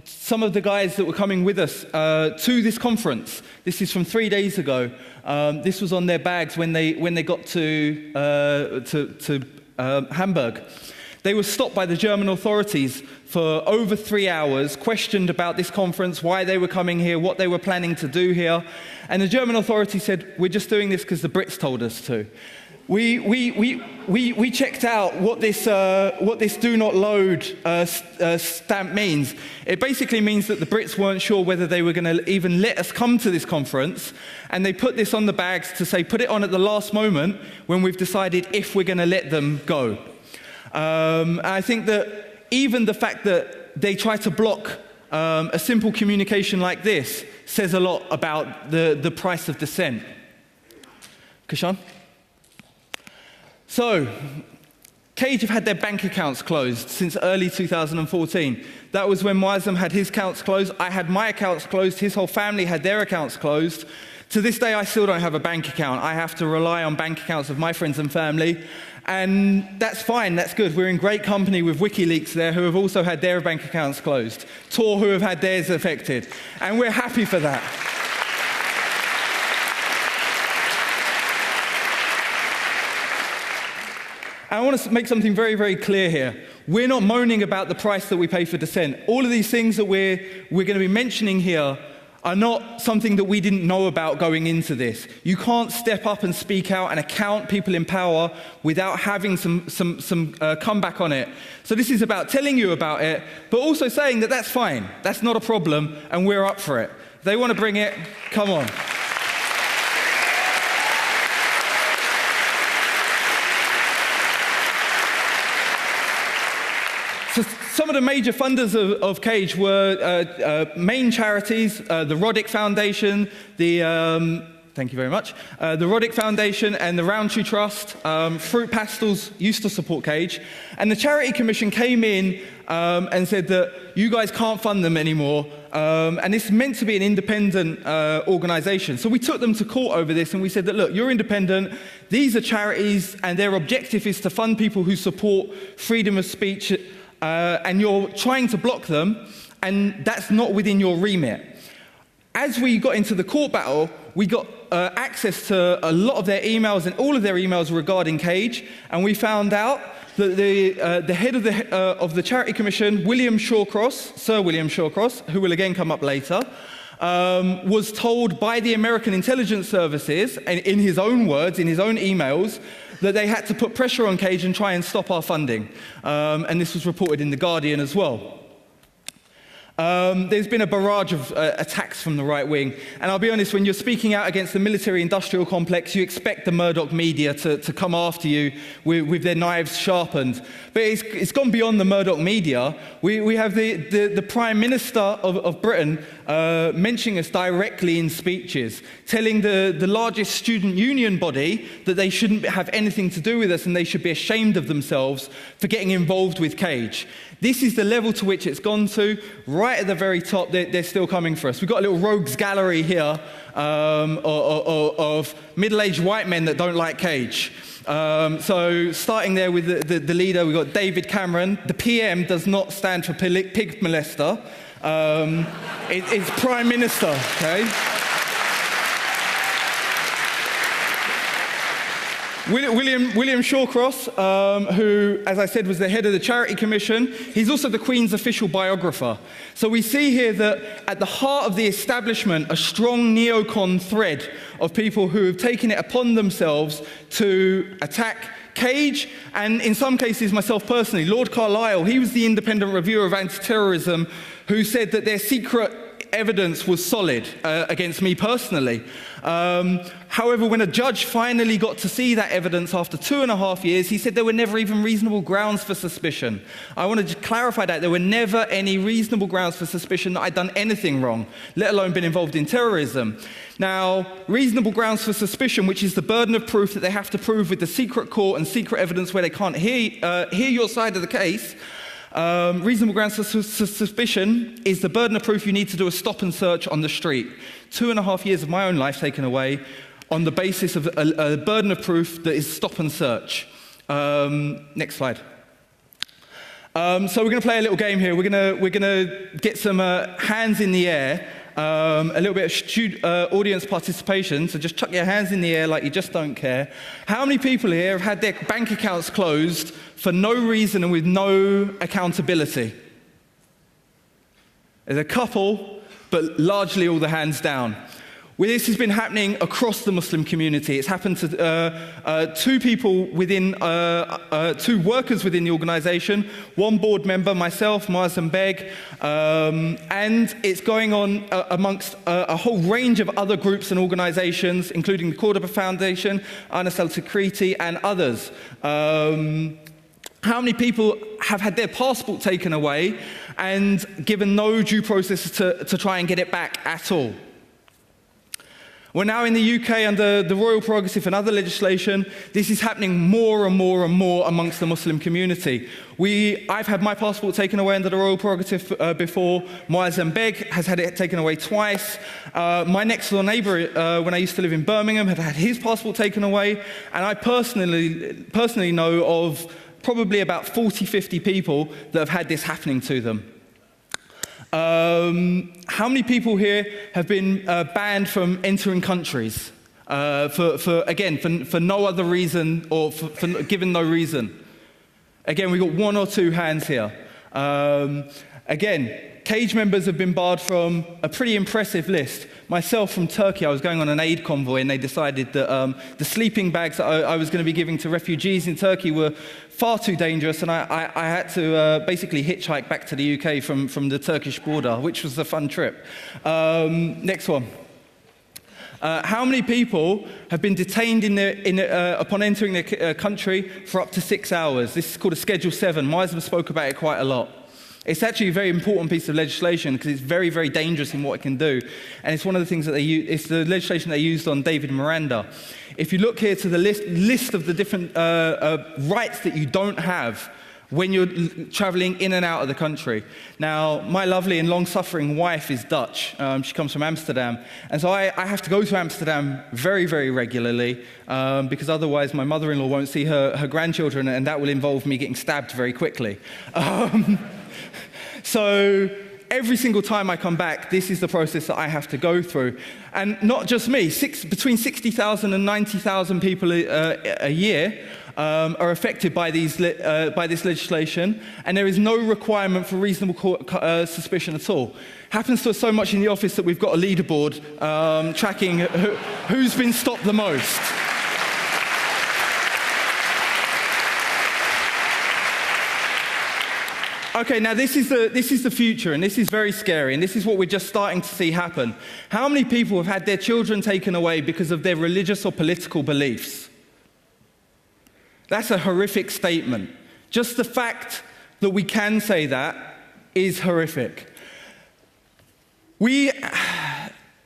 Some of the guys that were coming with us to this conference, this is from 3 days ago. This was on their bags when they got to Hamburg. They were stopped by the German authorities for over 3 hours, questioned about this conference, why they were coming here, what they were planning to do here. And the German authorities said, we're just doing this because the Brits told us to. We checked out what this do not load stamp means. It basically means that the Brits weren't sure whether they were going to even let us come to this conference, and they put this on the bags to say, put it on at the last moment when we've decided if we're going to let them go. I think that even the fact that they try to block a simple communication like this says a lot about the price of dissent. Kashan? So, Cage have had their bank accounts closed since early 2014. That was when Wysam had his accounts closed, I had my accounts closed, his whole family had their accounts closed. To this day, I still don't have a bank account. I have to rely on bank accounts of my friends and family. And that's fine, that's good. We're in great company with WikiLeaks there, who have also had their bank accounts closed. Tor, who have had theirs affected. And we're happy for that. I want to make something very, very clear here. We're not moaning about the price that we pay for dissent. All of these things that we're going to be mentioning here are not something that we didn't know about going into this. You can't step up and speak out and account people in power without having some comeback on it. So this is about telling you about it, but also saying that that's fine, that's not a problem, and we're up for it. If they want to bring it, come on. So some of the major funders of Cage were main charities, the Roddick Foundation, thank you very much, the Roddick Foundation and the Roundtree Trust. Fruit Pastels used to support Cage. And the Charity Commission came in and said that you guys can't fund them anymore. And it's meant to be an independent organisation. So we took them to court over this and we said that, look, you're independent, these are charities and their objective is to fund people who support freedom of speech, and you're trying to block them, and that's not within your remit. As we got into the court battle, we got access to a lot of their emails and all of their emails regarding Cage, and we found out that the head of the Charity Commission, William Shawcross, Sir William Shawcross, who will again come up later, was told by the American intelligence services, and in his own words, in his own emails, that they had to put pressure on Cage and try and stop our funding. And this was reported in The Guardian as well. There's been a barrage of attacks from the right wing. And I'll be honest, when you're speaking out against the military-industrial complex, you expect the Murdoch media to come after you with their knives sharpened. But it's gone beyond the Murdoch media. We have the Prime Minister of Britain mentioning us directly in speeches, telling the largest student union body that they shouldn't have anything to do with us and they should be ashamed of themselves for getting involved with Cage. This is the level to which it's gone to. Right at the very top, they're still coming for us. We've got a little rogues gallery here of middle-aged white men that don't like Cage. So starting there with the leader, we've got David Cameron. The PM does not stand for pig molester. It's Prime Minister, okay? William Shawcross, who, as I said, was the head of the Charity Commission, he's also the Queen's official biographer. So we see here that at the heart of the establishment, a strong neocon thread of people who have taken it upon themselves to attack Cage, and in some cases myself personally. Lord Carlisle, he was the independent reviewer of anti-terrorism who said that their secret evidence was solid against me personally. However, when a judge finally got to see that evidence after 2.5 years, he said there were never even reasonable grounds for suspicion. I want to clarify that. There were never any reasonable grounds for suspicion that I'd done anything wrong, let alone been involved in terrorism. Now, reasonable grounds for suspicion, which is the burden of proof that they have to prove with the secret court and secret evidence where they can't hear your side of the case. Reasonable grounds for suspicion is the burden of proof you need to do a stop and search on the street. 2.5 years of my own life taken away on the basis of a burden of proof that is stop and search. Next slide. So we're going to play a little game here. We're going to get some hands in the air, a little bit of audience participation. So just chuck your hands in the air like you just don't care. How many people here have had their bank accounts closed for no reason and with no accountability? There's a couple, but largely all the hands down. Well, this has been happening across the Muslim community. It's happened to two people within, two workers within the organisation, one board member, myself, Mazen Beg, and it's going on amongst a whole range of other groups and organisations, including the Cordoba Foundation, Anas al-Tikriti, and others. How many people have had their passport taken away and given no due process to try and get it back at all? We're now in the UK under the Royal Prerogative and other legislation. This is happening more and more and more amongst the Muslim community. I've had my passport taken away under the Royal Prerogative before. Mazen Beg has had it taken away twice. My next door neighbour, when I used to live in Birmingham, had his passport taken away. And I personally know of probably about 40, 50 people that have had this happening to them. How many people here have been banned from entering countries for no other reason or for given no reason? Again, we've got 1 or 2 hands here. Again, Cage members have been barred from a pretty impressive list. Myself from Turkey, I was going on an aid convoy and they decided that the sleeping bags that I was going to be giving to refugees in Turkey were far too dangerous, and I had to basically hitchhike back to the UK from the Turkish border, which was a fun trip. Next one. How many people have been detained upon entering the country for up to 6 hours? This is called a Schedule 7. Mazen spoke about it quite a lot. It's actually a very important piece of legislation because it's very, very dangerous in what it can do. And it's one of the things that they use, it's the legislation they used on David Miranda. If you look here to the list of the different rights that you don't have when you're traveling in and out of the country. Now, my lovely and long-suffering wife is Dutch. She comes from Amsterdam. And so I have to go to Amsterdam very, very regularly because otherwise my mother-in-law won't see her grandchildren, and that will involve me getting stabbed very quickly. So every single time I come back, this is the process that I have to go through. And not just me, between 60,000 and 90,000 people a year are affected by this legislation, and there is no requirement for reasonable suspicion at all. Happens to us so much in the office that we've got a leaderboard tracking who's been stopped the most. Okay, now this is the future, and this is very scary, and this is what we're just starting to see happen. How many people have had their children taken away because of their religious or political beliefs? That's a horrific statement. Just the fact that we can say that is horrific. We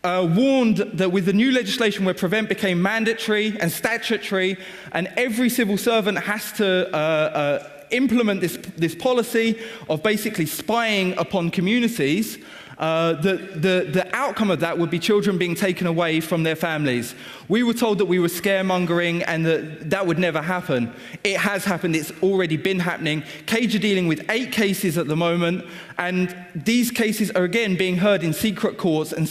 warned that with the new legislation where Prevent became mandatory and statutory, and every civil servant has to implement this policy of basically spying upon communities, the outcome of that would be children being taken away from their families. We were told that we were scaremongering and that would never happen. It has happened. It's already been happening. Cage are dealing with 8 cases at the moment, and these cases are again being heard in secret courts and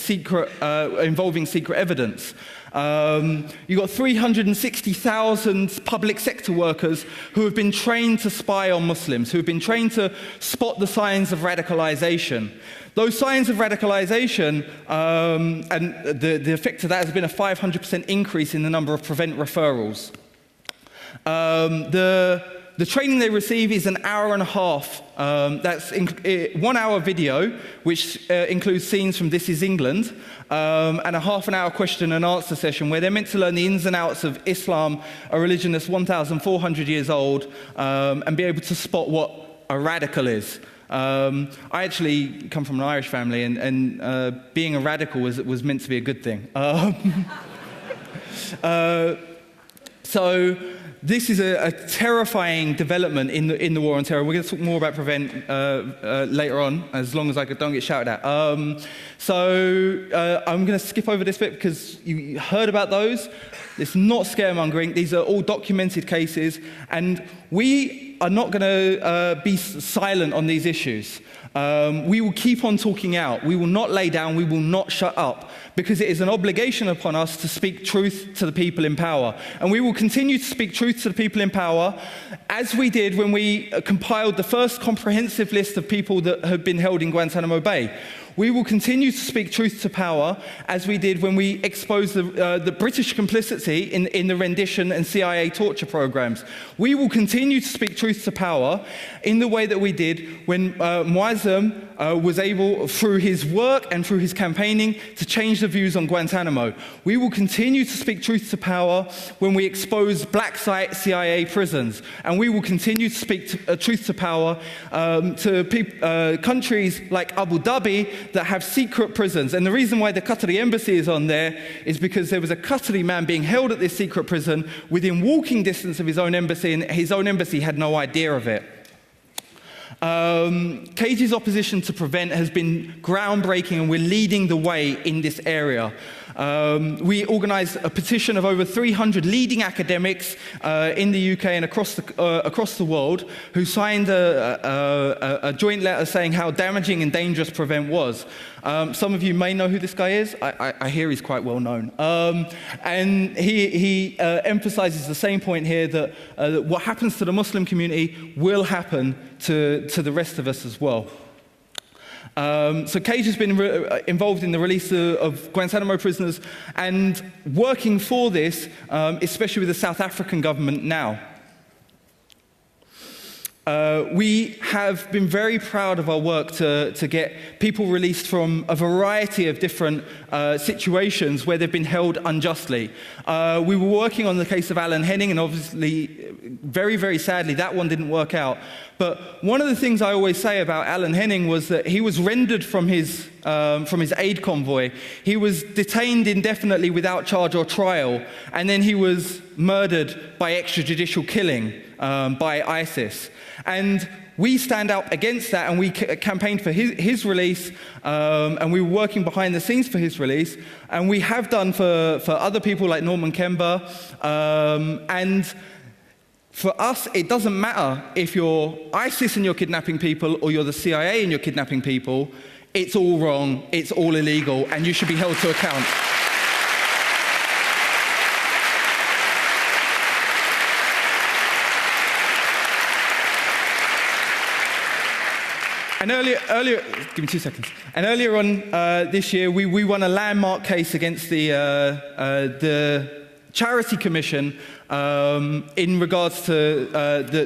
involving secret evidence. You've got 360,000 public sector workers who have been trained to spy on Muslims, who have been trained to spot the signs of radicalization. Those signs of radicalization, and the effect of that has been a 500% increase in the number of Prevent referrals. The training they receive is an hour and a half. That's 1 hour video, which includes scenes from This Is England, and a half-an-hour question and answer session where they're meant to learn the ins and outs of Islam, a religion that's 1,400 years old, and be able to spot what a radical is. I actually come from an Irish family, and being a radical was meant to be a good thing. So this is a terrifying development in the war on terror. We're going to talk more about Prevent later on, as long as I don't get shouted at. I'm going to skip over this bit because you heard about those. It's not scaremongering. These are all documented cases, and we are not going to be silent on these issues. We will keep on talking out. We will not lay down. We will not shut up, because it is an obligation upon us to speak truth to the people in power. And we will continue to speak truth to the people in power, as we did when we compiled the first comprehensive list of people that have been held in Guantanamo Bay. We will continue to speak truth to power, as we did when we exposed the British complicity in the rendition and CIA torture programs. We will continue to speak truth to power in the way that we did when Muazzam was able, through his work and through his campaigning, to change the views on Guantanamo. We will continue to speak truth to power when we expose black site CIA prisons. And we will continue to speak truth to power to countries like Abu Dhabi that have secret prisons. And the reason why the Qatari embassy is on there is because there was a Qatari man being held at this secret prison within walking distance of his own embassy, and his own embassy had no idea of it. Cage's opposition to Prevent has been groundbreaking, and we're leading the way in this area. We organised a petition of over 300 leading academics in the UK and across the world who signed a joint letter saying how damaging and dangerous Prevent was. Some of you may know who this guy is. I hear he's quite well known. And he emphasises the same point here, that what happens to the Muslim community will happen to the rest of us as well. So Cage has been involved in the release of Guantanamo prisoners and working for this, especially with the South African government now. We have been very proud of our work to get people released from a variety of different situations where they've been held unjustly. We were working on the case of Alan Henning, and obviously, very, very sadly, that one didn't work out. But one of the things I always say about Alan Henning was that he was rendered from his aid convoy. He was detained indefinitely without charge or trial, and then he was murdered by extrajudicial killing by ISIS. And we stand up against that, and we campaigned for his release, and we were working behind the scenes for his release, and we have done for other people like Norman Kember. And for us, it doesn't matter if you're ISIS and you're kidnapping people or you're the CIA and you're kidnapping people. it's all wrong, it's all illegal, and you should be held to account. And earlier, give me 2 seconds. And earlier on this year, we won a landmark case against the Charity Commission in regards to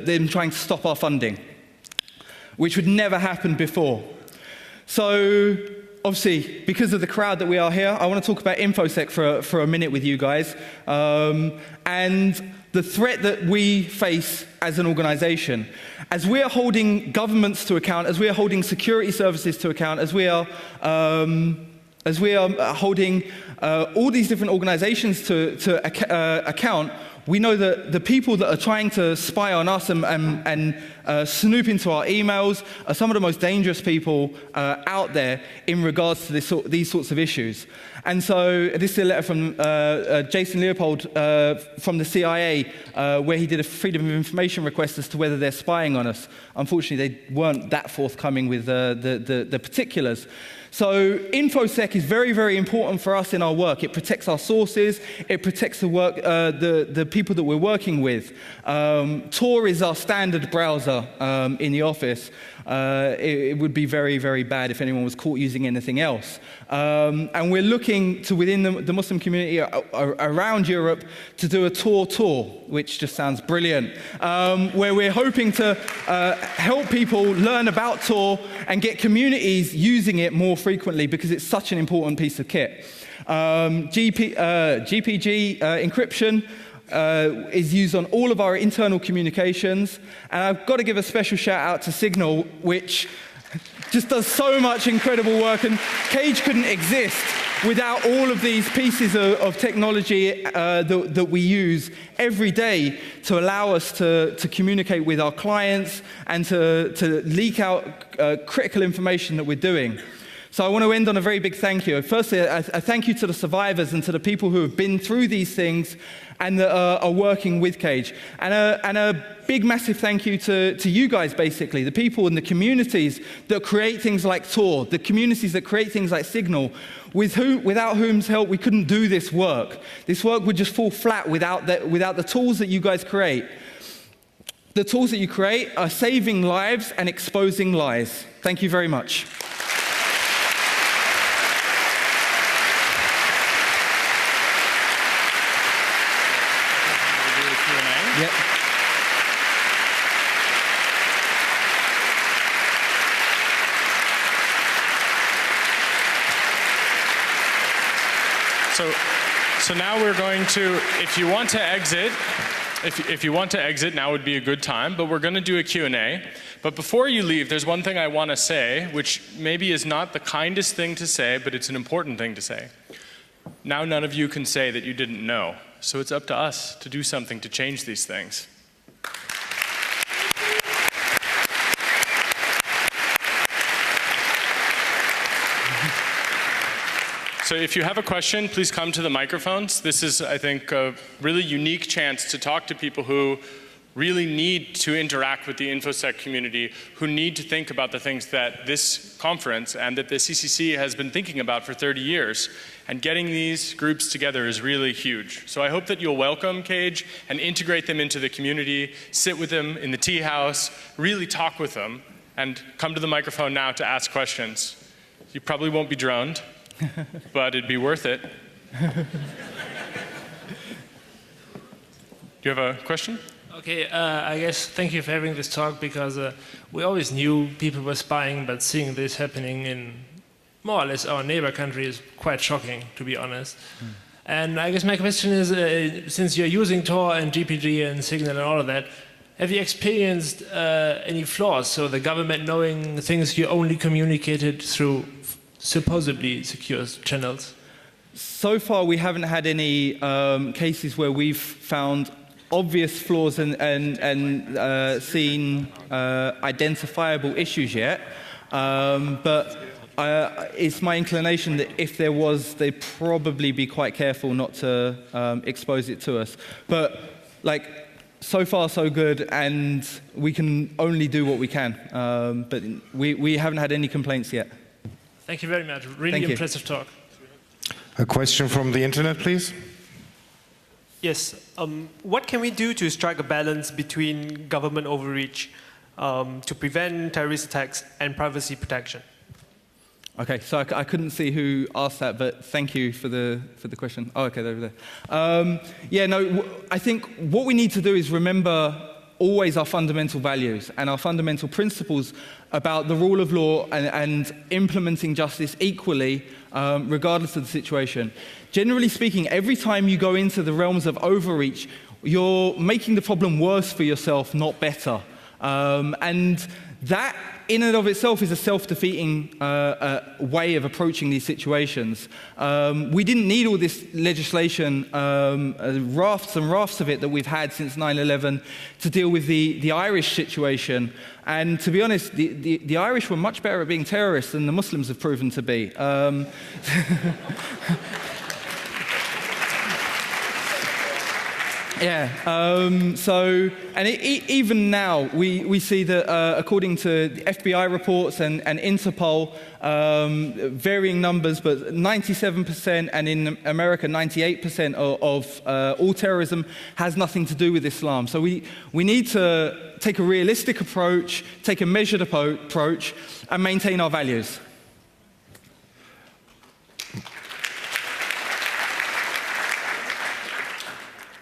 them trying to stop our funding, which would never happen before. So, obviously, because of the crowd that we are here, I want to talk about InfoSec for a minute with you guys, and the threat that we face as an organization. As we are holding governments to account, as we are holding security services to account, as we are holding all these different organizations to account, we know that the people that are trying to spy on us and snoop into our emails are some of the most dangerous people out there in regards to these sorts of issues. And so this is a letter from Jason Leopold from the CIA, where he did a Freedom of Information request as to whether they're spying on us. Unfortunately, they weren't that forthcoming with the particulars. So InfoSec is very, very important for us in our work. It protects our sources. It protects the work, the people that we're working with. Tor is our standard browser in the office. It would be very, very bad if anyone was caught using anything else. And we're looking to, within the Muslim community around Europe, to do a Tor tour, which just sounds brilliant, where we're hoping to help people learn about Tor and get communities using it more frequently because it's such an important piece of kit. GPG encryption is used on all of our internal communications. And I've got to give a special shout out to Signal, which just does so much incredible work. And Cage couldn't exist without all of these pieces of technology that we use every day to allow us to communicate with our clients and to leak out critical information that we're doing. So I want to end on a very big thank you. Firstly, a thank you to the survivors and to the people who have been through these things and that are working with Cage. And a big, massive thank you to you guys, basically, the people in the communities that create things like Tor, the communities that create things like Signal, without whom's help we couldn't do this work. This work would just fall flat without the tools that you guys create. The tools that you create are saving lives and exposing lies. Thank you very much. Yep. So now we're going to, if you want to exit, now would be a good time, but we're going to do a Q&A. But before you leave, there's one thing I want to say, which maybe is not the kindest thing to say, but it's an important thing to say. Now none of you can say that you didn't know. So it's up to us to do something to change these things. So if you have a question, please come to the microphones. This is, I think, a really unique chance to talk to people who really need to interact with the InfoSec community, who need to think about the things that this conference and that the CCC has been thinking about for 30 years. And getting these groups together is really huge. So I hope that you'll welcome Cage and integrate them into the community, sit with them in the tea house, really talk with them, and come to the microphone now to ask questions. You probably won't be droned, but it'd be worth it. Do you have a question? Okay, I guess thank you for having this talk, because we always knew people were spying, but seeing this happening in more or less our neighbor country is quite shocking, to be honest. And I guess my question is, since you're using Tor and GPG and Signal and all of that, have you experienced any flaws? So the government knowing things you only communicated through supposedly secure channels? So far, we haven't had any cases where we've found obvious flaws and seen identifiable issues yet. But it's my inclination that if there was, they'd probably be quite careful not to expose it to us. But like, so far so good, and we can only do what we can. But we haven't had any complaints yet. Thank you very much. Really impressive talk. A question from the internet, please. Yes. What can we do to strike a balance between government overreach to prevent terrorist attacks and privacy protection? Okay, so I couldn't see who asked that, but thank you for the question. Oh, okay, over there. Yeah, no, I think what we need to do is remember always our fundamental values and our fundamental principles about the rule of law and implementing justice equally, regardless of the situation. Generally speaking, every time you go into the realms of overreach, you're making the problem worse for yourself, not better. And that, in and of itself, is a self-defeating way of approaching these situations. We didn't need all this legislation, rafts and rafts of it that we've had since 9/11 to deal with the Irish situation. And to be honest, the Irish were much better at being terrorists than the Muslims have proven to be. Yeah, even now, we see that according to the FBI reports and Interpol, varying numbers, but 97% and in America 98% of all terrorism has nothing to do with Islam. So we need to take a realistic approach, take a measured approach, and maintain our values.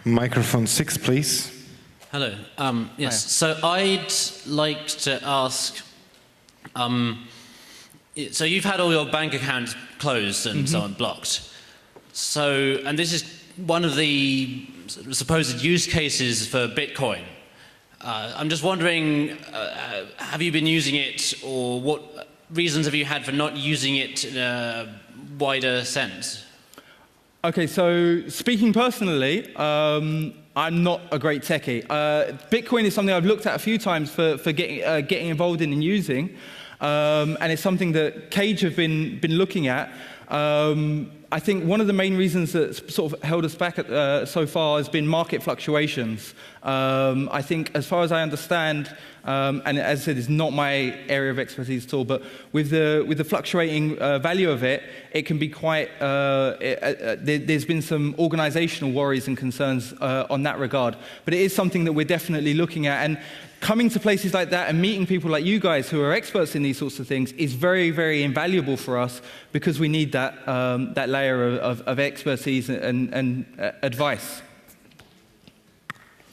Microphone 6, please. Hello. Yes. So I'd like to ask. So you've had all your bank accounts closed and so on, blocked. So, and this is one of the supposed use cases for Bitcoin. I'm just wondering, have you been using it, or what reasons have you had for not using it in a wider sense? Okay, so speaking personally, I'm not a great techie. Bitcoin is something I've looked at a few times for getting involved in and using, and it's something that Cage have been looking at. I think one of the main reasons that's sort of held us back so far has been market fluctuations. I think, as far as I understand, and as I said, it's not my area of expertise at all, but with the fluctuating value of it, it can be quite. There's been some organizational worries and concerns on that regard. But it is something that we're definitely looking at. And coming to places like that and meeting people like you guys who are experts in these sorts of things is very, very invaluable for us, because we need that layer of expertise and advice.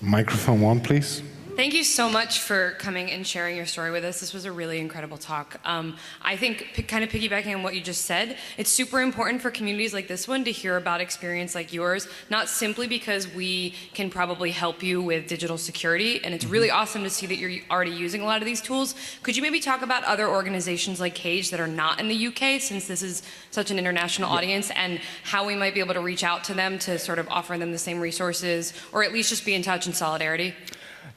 Microphone 1, please. Thank you so much for coming and sharing your story with us. This was a really incredible talk. I think, kind of piggybacking on what you just said, it's super important for communities like this one to hear about experience like yours, not simply because we can probably help you with digital security, and it's really awesome to see that you're already using a lot of these tools. Could you maybe talk about other organizations like Cage that are not in the UK, since this is such an international audience, and how we might be able to reach out to them to sort of offer them the same resources, or at least just be in touch in solidarity?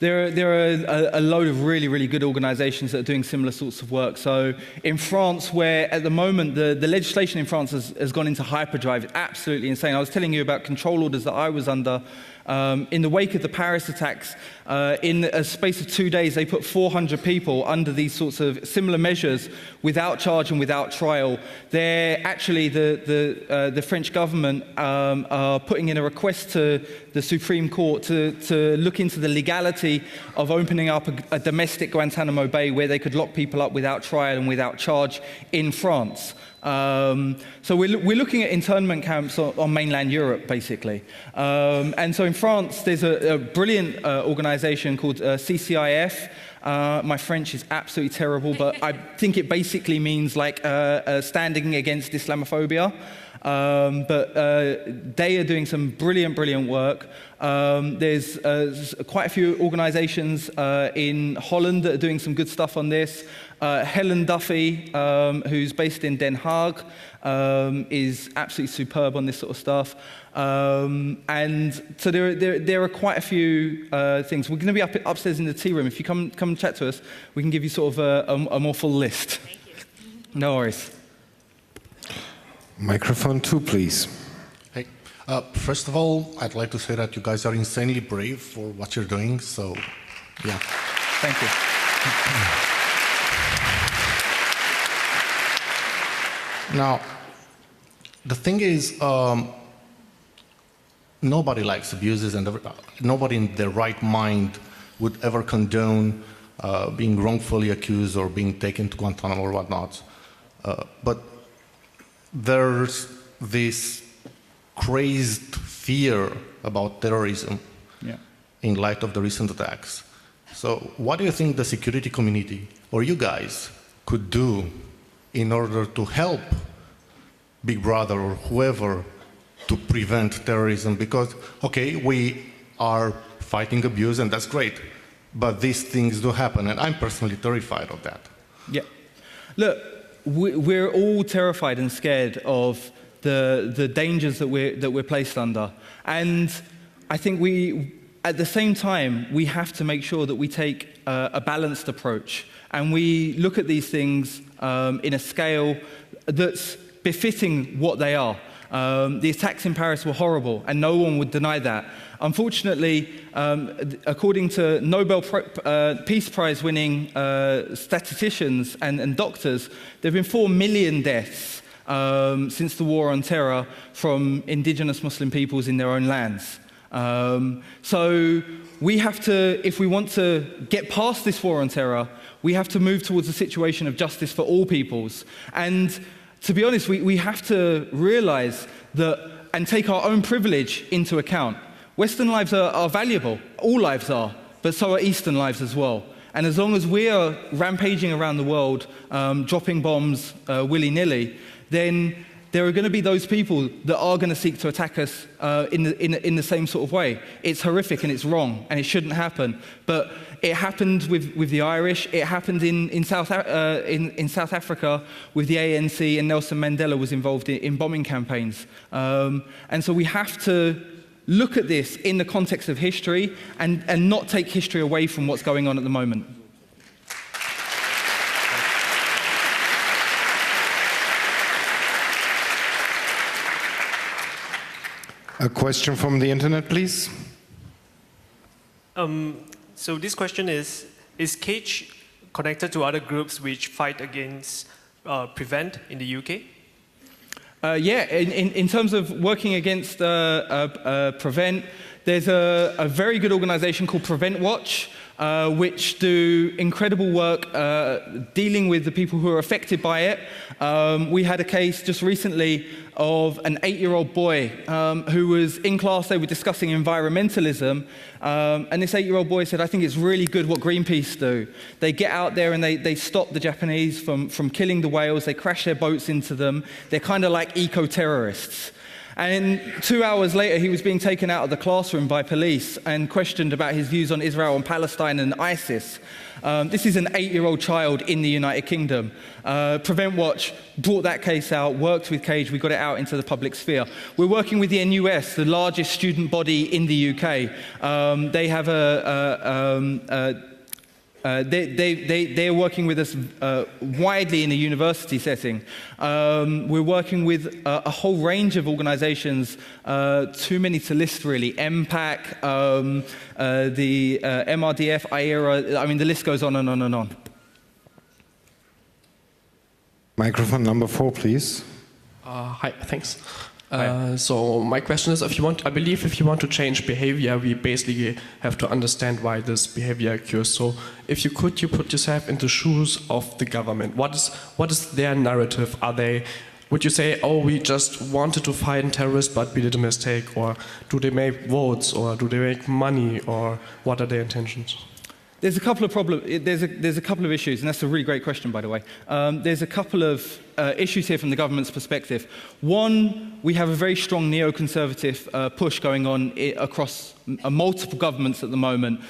There are a load of really, really good organizations that are doing similar sorts of work. So in France, where at the moment the legislation in France has gone into hyperdrive, it's absolutely insane. I was telling you about control orders that I was under. In the wake of the Paris attacks, in a space of 2 days, they put 400 people under these sorts of similar measures without charge and without trial. They're actually, the French government are putting in a request to the Supreme Court to look into the legality of opening up a domestic Guantanamo Bay where they could lock people up without trial and without charge in France. So we're looking at internment camps on mainland Europe, basically. And so in France, there's a brilliant organization called CCIF. My French is absolutely terrible, but I think it basically means like standing against Islamophobia. But they are doing some brilliant work. There's quite a few organizations in Holland that are doing some good stuff on this. Helen Duffy, who's based in Den Haag, is absolutely superb on this sort of stuff. And so there are quite a few things. We're going to be upstairs in the tea room. If you come and chat to us, we can give you sort of a more full list. Thank you. No worries. Microphone 2, please. Hey, first of all, I'd like to say that you guys are insanely brave for what you're doing, so yeah. Thank you. Now, the thing is, nobody likes abuses, and nobody in their right mind would ever condone being wrongfully accused or being taken to Guantanamo or whatnot. But there's this crazed fear about terrorism in light of the recent attacks. So what do you think the security community or you guys could do in order to help Big Brother or whoever to prevent terrorism? Because, okay, we are fighting abuse and that's great, but these things do happen, and I'm personally terrified of that. Yeah. Look, we're all terrified and scared of the dangers that we're placed under. And I think at the same time, we have to make sure that we take a balanced approach, and we look at these things in a scale that's befitting what they are. The attacks in Paris were horrible, and no one would deny that. Unfortunately, according to Nobel Peace Prize winning statisticians and doctors, there have been 4 million deaths since the war on terror from indigenous Muslim peoples in their own lands. So we have to, if we want to get past this war on terror, we have to move towards a situation of justice for all peoples. And to be honest, we have to realize that and take our own privilege into account. Western lives are valuable, all lives are, but so are Eastern lives as well. And as long as we are rampaging around the world, dropping bombs willy-nilly, then there are going to be those people that are going to seek to attack us in the same sort of way. It's horrific and it's wrong and it shouldn't happen. But it happened with the Irish. It happened in South Africa with the ANC, and Nelson Mandela was involved in bombing campaigns. And so we have to look at this in the context of history and not take history away from what's going on at the moment. A question from the internet, please. So this question is Cage connected to other groups which fight against Prevent in the UK? Yeah, in terms of working against Prevent, there's a very good organization called Prevent Watch, which do incredible work dealing with the people who are affected by it. We had a case just recently of an 8-year-old boy who was in class. They were discussing environmentalism, and this 8-year-old boy said, I think it's really good what Greenpeace do. They get out there and they stop the Japanese from killing the whales. They crash their boats into them. They're kind of like eco-terrorists. And 2 hours later, he was being taken out of the classroom by police and questioned about his views on Israel and Palestine and ISIS. This is an 8-year-old child in the United Kingdom. Prevent Watch brought that case out, worked with Cage, we got it out into the public sphere. We're working with the NUS, the largest student body in the UK. They have they're working with us widely in a university setting. We're working with a whole range of organizations, too many to list really, MPAC, the MRDF, IERA, I mean the list goes on and on and on. Microphone number 4, please. Hi, thanks. So my question is, I believe if you want to change behavior, we basically have to understand why this behavior occurs. So if you put yourself in the shoes of the government, what is their narrative? Would you say, oh, we just wanted to fight terrorists, but we did a mistake? Or do they make votes? Or do they make money? Or what are their intentions? There's a couple of there's a couple of issues, and that's a really great question, by the way. There's a couple of issues here from the government's perspective. One, we have a very strong neoconservative push going on across multiple governments at the moment,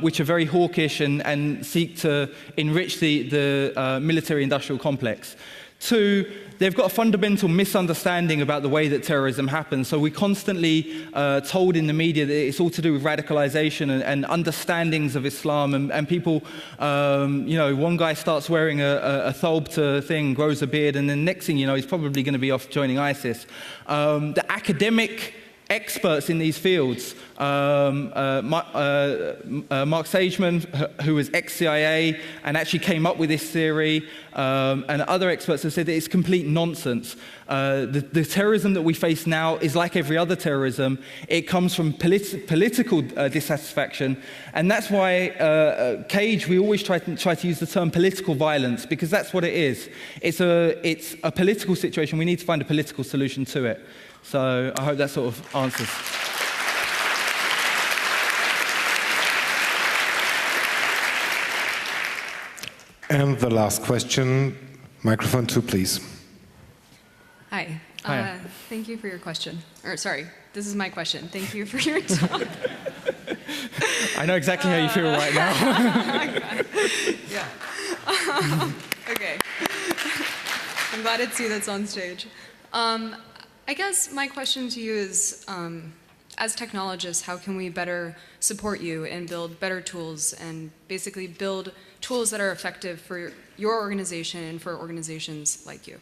which are very hawkish and seek to enrich the military-industrial complex. Two, they've got a fundamental misunderstanding about the way that terrorism happens. So we're constantly told in the media that it's all to do with radicalization and understandings of Islam. And people, one guy starts wearing a thawb thing, grows a beard, and then next thing you know, he's probably going to be off joining ISIS. The academic experts in these fields. Mark Sageman, who was ex-CIA and actually came up with this theory, and other experts have said that it's complete nonsense. The terrorism that we face now is like every other terrorism. It comes from political dissatisfaction, and that's why Cage, we always try to use the term political violence, because that's what it is. It's a political situation. We need to find a political solution to it. So I hope that sort of answers. And the last question, microphone 2, please. Hi. Hi. Thank you for your question. Or sorry, this is my question. Thank you for your talk. I know exactly how you feel right now. Yeah. Okay. I'm glad it's you that's on stage. I guess my question to you is, as technologists, how can we better support you and build better tools and basically build tools that are effective for your organization and for organizations like you?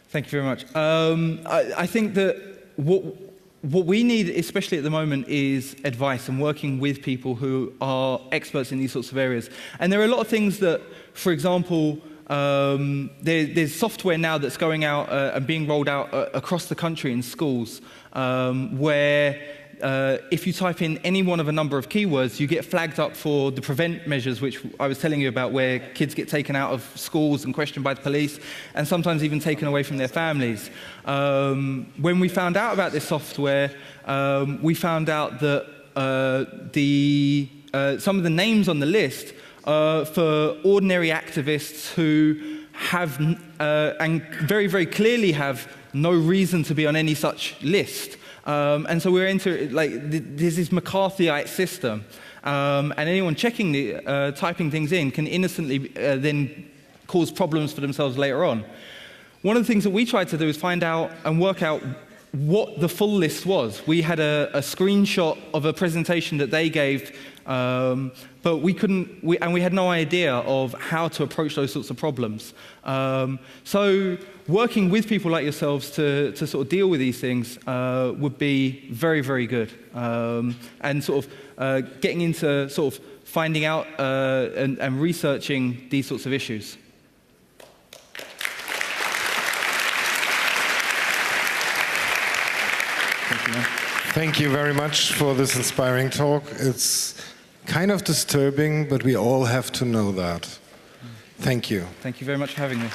Thank you very much. I think that what we need, especially at the moment, is advice and working with people who are experts in these sorts of areas. And there are a lot of things that, for example, there's software now that's going out and being rolled out across the country in schools, where if you type in any one of a number of keywords, you get flagged up for the prevent measures, which I was telling you about, where kids get taken out of schools and questioned by the police, and sometimes even taken away from their families. When we found out about this software, we found out that some of the names on the list for ordinary activists who have, and very, very clearly have, no reason to be on any such list. And so we're into, there's this McCarthyite system, and anyone checking typing things in can innocently then cause problems for themselves later on. One of the things that we tried to do is find out and work out what the full list was. We had a screenshot of a presentation that they gave, but we couldn't, and we had no idea of how to approach those sorts of problems. So working with people like yourselves to sort of deal with these things would be very, very good. And sort of getting into sort of finding out and researching these sorts of issues. Thank you very much for this inspiring talk. It's kind of disturbing, but we all have to know that. Thank you. Thank you very much for having me.